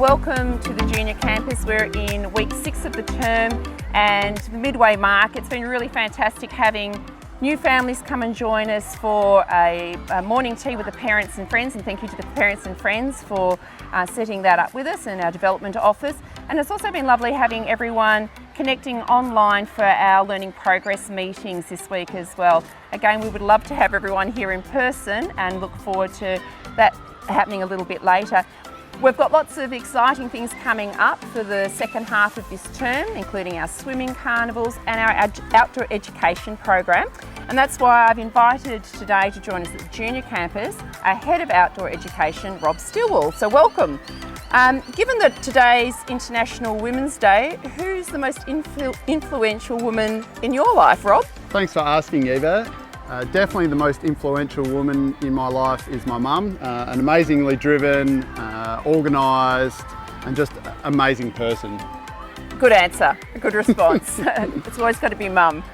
welcome to the junior campus. We're in week 6 of the term and the midway mark. It's been really fantastic having new families come and join us for a morning tea with the parents and friends, and thank you to the parents and friends for setting that up with us in our development office. And it's also been lovely having everyone connecting online for our learning progress meetings this week as well. Again, we would love to have everyone here in person and look forward to that happening a little bit later. We've got lots of exciting things coming up for the second half of this term, including our swimming carnivals and our outdoor education program. And that's why I've invited today to join us at the junior campus our Head of Outdoor Education, Rob Stillwell. So welcome. Given that today's International Women's Day, who's the most influential woman in your life, Rob? Thanks for asking, Eva. Definitely the most influential woman in my life is my mum, an amazingly driven, organised and just amazing person. Good answer, a good response. It's always got to be mum.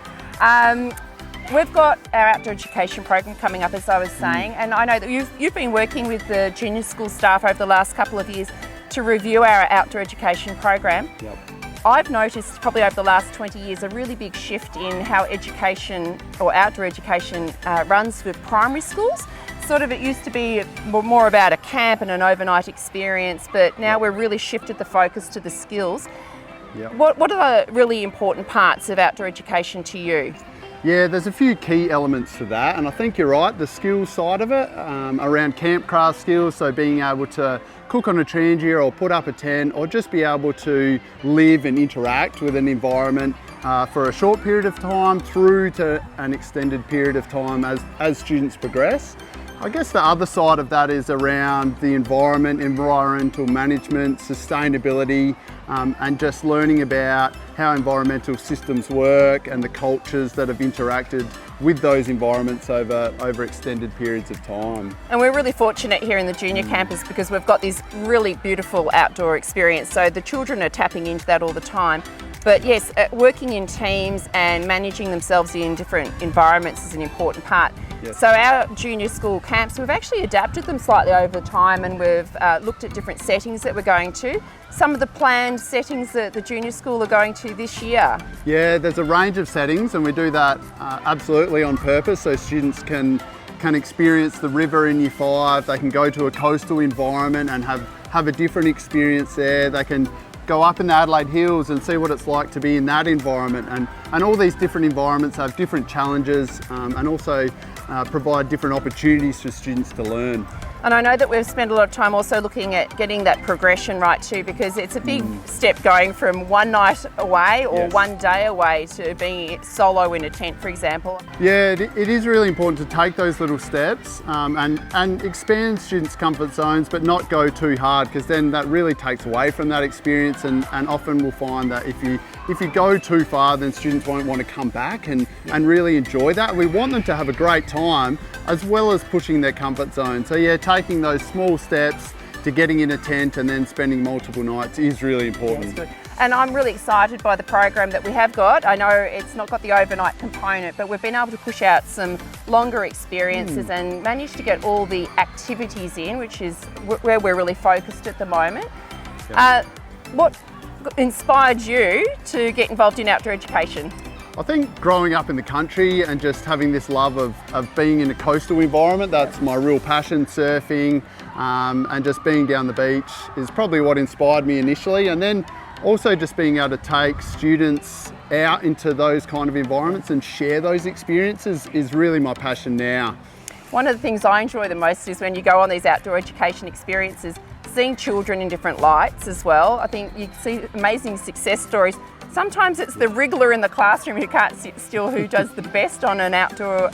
We've got our outdoor education program coming up, as I was saying, and I know that you've been working with the junior school staff over the last couple of years to review our outdoor education program. Yep. I've noticed probably over the last 20 years a really big shift in how education or outdoor education runs with primary schools. Sort of it used to be more about a camp and an overnight experience, but now we're really shifted the focus to the skills. Yep. What are the really important parts of outdoor education to you? Yeah, there's a few key elements to that, and I think you're right, the skills side of it, around campcraft skills, so being able to cook on a trangia or put up a tent or just be able to live and interact with an environment for a short period of time through to an extended period of time as students progress. I guess the other side of that is around the environment, environmental management, sustainability, and just learning about how environmental systems work and the cultures that have interacted with those environments over extended periods of time. And we're really fortunate here in the junior campus because we've got this really beautiful outdoor experience, so the children are tapping into that all the time. But yes, working in teams and managing themselves in different environments is an important part. Yes. So our junior school camps, we've actually adapted them slightly over time, and we've looked at different settings that we're going to. Some of the planned settings that the junior school are going to this year. Yeah, there's a range of settings, and we do that absolutely on purpose so students can experience the river in Year 5, they can go to a coastal environment and have a different experience there. They can go up in the Adelaide Hills and see what it's like to be in that environment, and all these different environments have different challenges and also provide different opportunities for students to learn. And I know that we've spent a lot of time also looking at getting that progression right too, because it's a big step going from one night away or Yes. one day away to being solo in a tent, for example. Yeah, it is really important to take those little steps and expand students' comfort zones, but not go too hard, because then that really takes away from that experience, and often we'll find that if you go too far, then students won't want to come back and really enjoy that. We want them to have a great time as well as pushing their comfort zone. So yeah, taking those small steps to getting in a tent and then spending multiple nights is really important. Good. And I'm really excited by the program that we have got. I know it's not got the overnight component, but we've been able to push out some longer experiences and manage to get all the activities in, which is where we're really focused at the moment. Yeah. What inspired you to get involved in outdoor education? I think growing up in the country and just having this love of being in a coastal environment, that's my real passion, surfing, and just being down the beach is probably what inspired me initially. And then also just being able to take students out into those kind of environments and share those experiences is really my passion now. One of the things I enjoy the most is when you go on these outdoor education experiences, seeing children in different lights as well. I think you see amazing success stories. Sometimes it's the wriggler in the classroom who can't sit still who does the best on an outdoor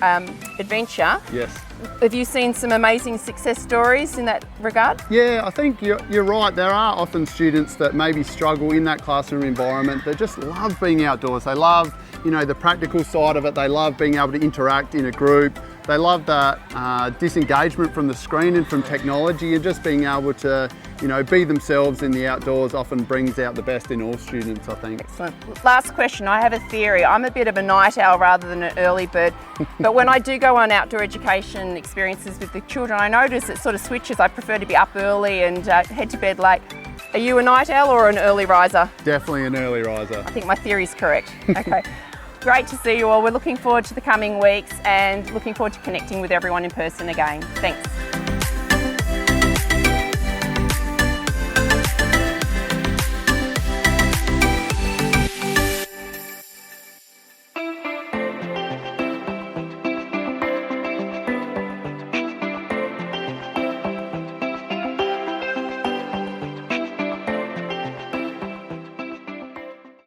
adventure. Yes. Have you seen some amazing success stories in that regard? Yeah, I think you're right. There are often students that maybe struggle in that classroom environment. They just love being outdoors. They love, the practical side of it. They love being able to interact in a group. They love that disengagement from the screen and from technology, and just being able to, be themselves in the outdoors often brings out the best in all students, I think. Excellent. Last question, I have a theory. I'm a bit of a night owl rather than an early bird, but when I do go on outdoor education experiences with the children, I notice it sort of switches. I prefer to be up early and head to bed late. Are you a night owl or an early riser? Definitely an early riser. I think my theory's correct. Okay. Great to see you all. We're looking forward to the coming weeks and looking forward to connecting with everyone in person again. Thanks.